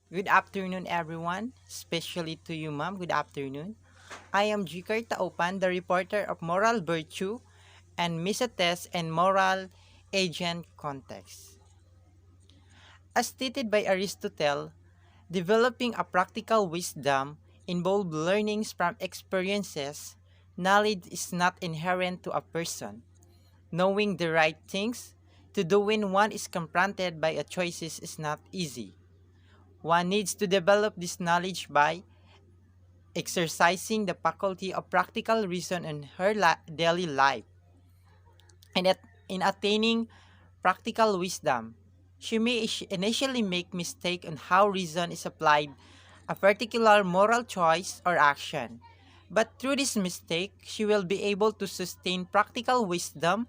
Good afternoon, everyone, especially to you, ma'am. Good afternoon. I am Jikar Taupan, the reporter of Moral Virtue and Misates and Moral Agent Context. As stated by Aristotle, developing a practical wisdom involves learnings from experiences. Knowledge is not inherent to a person. Knowing the right things to do when one is confronted by a choices is not easy. One needs to develop this knowledge by exercising the faculty of practical reason in her daily life. And in attaining practical wisdom, she may initially make mistake on how reason is applied a particular moral choice or action. But through this mistake, she will be able to sustain practical wisdom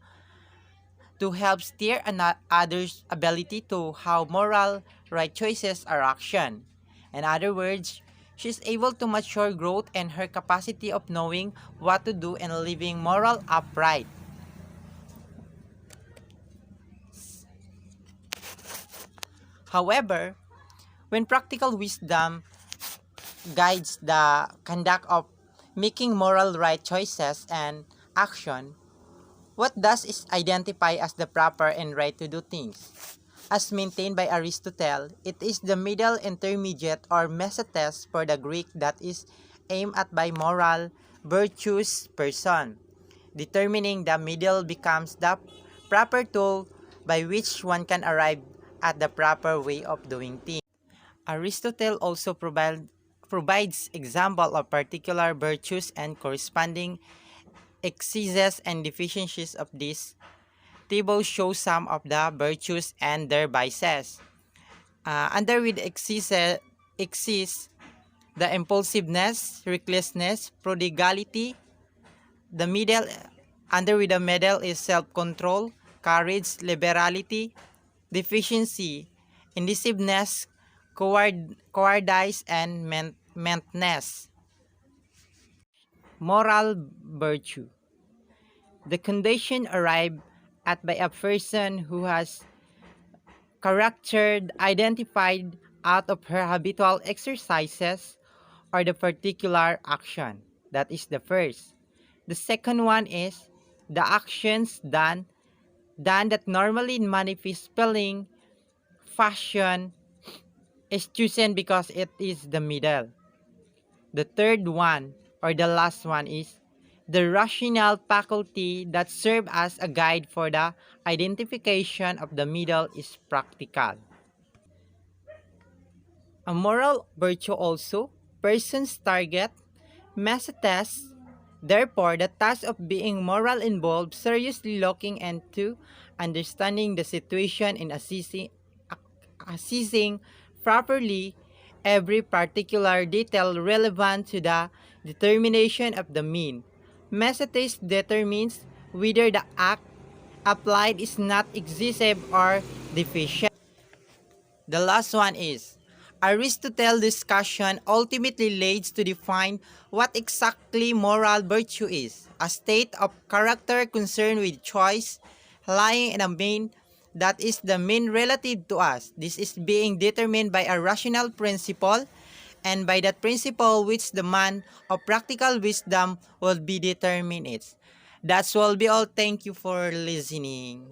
to help steer another's ability to how moral right choices are action. In other words, she's able to mature growth and her capacity of knowing what to do and living moral upright. However, when practical wisdom guides the conduct of making moral right choices and action, what does is identify as the proper and right to do things? As maintained by Aristotle, it is the middle intermediate or mesetes for the Greek that is aimed at by moral, virtuous person. Determining the middle becomes the proper tool by which one can arrive at the proper way of doing things. Aristotle also provides example of particular virtues and corresponding excesses and deficiencies of these. Table shows some of the virtues and their vices. Under with exist the impulsiveness, recklessness, prodigality. The middle under with the middle is self-control, courage, liberality, deficiency, indecisiveness, cowardice, and mentness. Moral virtue. The condition arrived at by a person who has character identified out of her habitual exercises or the particular action. That is the first. The second one is the actions done that normally manifest spelling, fashion, is chosen because it is the middle. The third one or the last one is the rational faculty that serve as a guide for the identification of the middle is practical. A moral virtue also, person's target, mesetes. Therefore, the task of being moral involves seriously looking into understanding the situation and assessing properly every particular detail relevant to the determination of the mean. Mesetes determines whether the act applied is not excessive or deficient. The last one is Aristotle's discussion ultimately leads to define what exactly moral virtue is, a state of character concerned with choice, lying in a mean that is the mean relative to us. This is being determined by a rational principle, and by that principle which the man of practical wisdom will be determined it. That will be all. Thank you for listening.